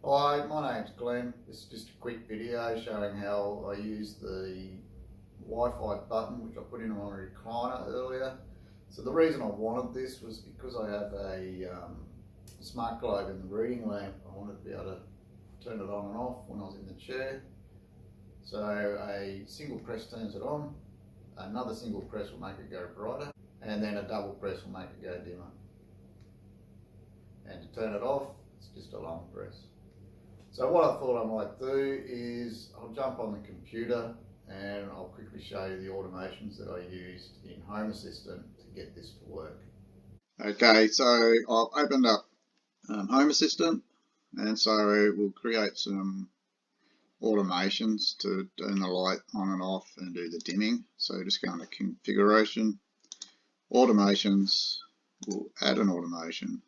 Hi, my name's Glenn. This is just a quick video showing how I use the Wi-Fi button which I put in on my recliner earlier. So the reason I wanted this was because I have a smart globe in the reading lamp. I wanted to be able to turn it on and off when I was in the chair. So a single press turns it on, another single press will make it go brighter, and then a double press will make it go dimmer. And to turn it off, it's just a long press. So what I thought I might do is I'll jump on the computer and I'll quickly show you the automations that I used in Home Assistant to get this to work. Okay, so I've opened up Home Assistant, and so we'll create some automations to turn the light on and off and do the dimming. So just go into configuration, automations, we'll add an automation,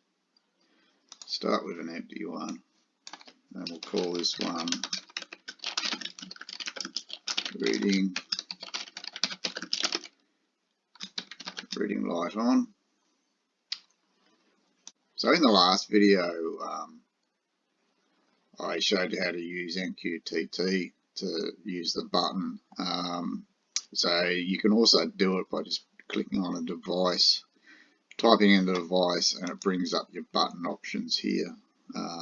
start with an empty one, and we'll call this one reading light on. So in the last video I showed you how to use MQTT to use the button. So you can also do it by just clicking on a device, typing in the device, and it brings up your button options here.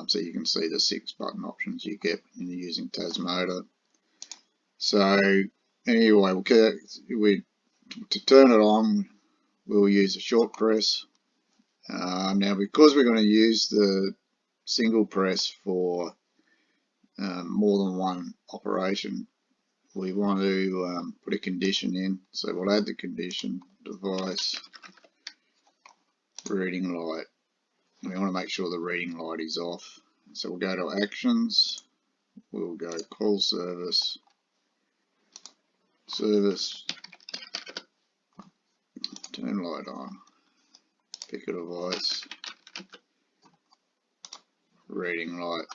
So you can see the 6 button options you get when you're using Tasmoda. So anyway, to turn it on, we'll use a short press. Now, because we're going to use the single press for more than one operation, we want to put a condition in. So we'll add the condition, device, reading light. We want to make sure the reading light is off. So we'll go to actions, we'll go call service, turn light on, pick a device, reading light,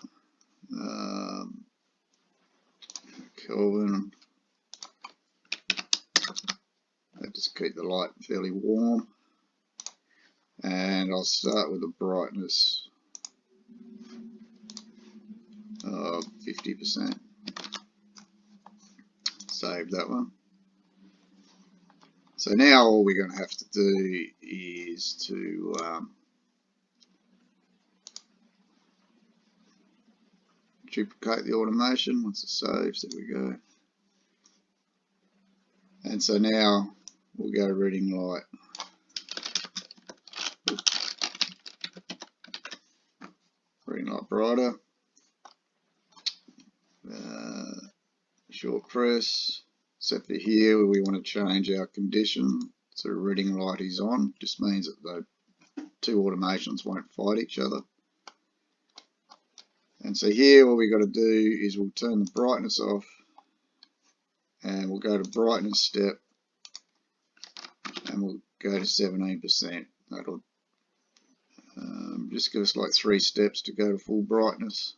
Kelvin. I just keep the light fairly warm, and I'll start with a brightness of 50%. Save that one. So now all we're going to have to do is to duplicate the automation. Once it saves, there we go. And so now we'll go reading light. Reading light brighter. Short press. So for here we want to change our condition so reading light is on. Just means that the two automations won't fight each other. And so here what we've got to do is we'll turn the brightness off, and we'll go to brightness step, and we'll go to 17%. That'll just give us like 3 steps to go to full brightness.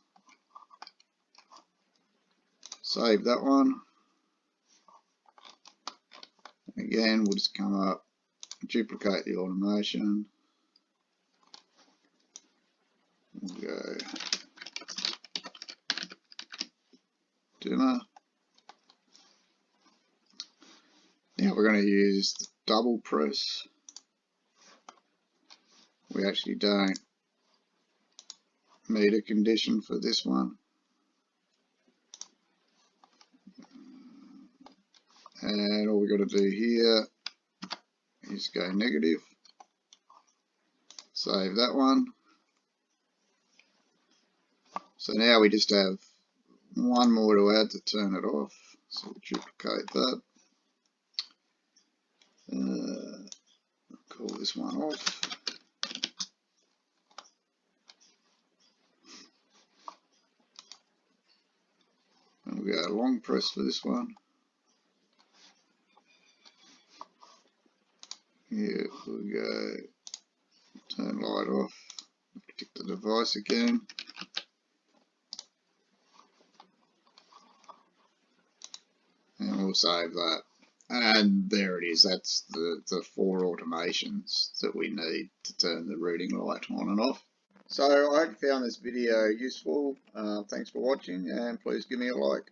Save that one. Again, we'll just come up, duplicate the automation. We'll go dimmer. Now we're going to use the double press. We actually don't need a condition for this one. And all we've got to do here is go negative. Save that one. So now we just have one more to add to turn it off. So we'll duplicate that. Call this one off. And we'll go long press for this one. Here we go. Turn light off. Tick the device again. And we'll save that. And there it is. That's the 4 automations that we need to turn the reading light on and off. So I hope you found this video useful. Thanks for watching, and please give me a like.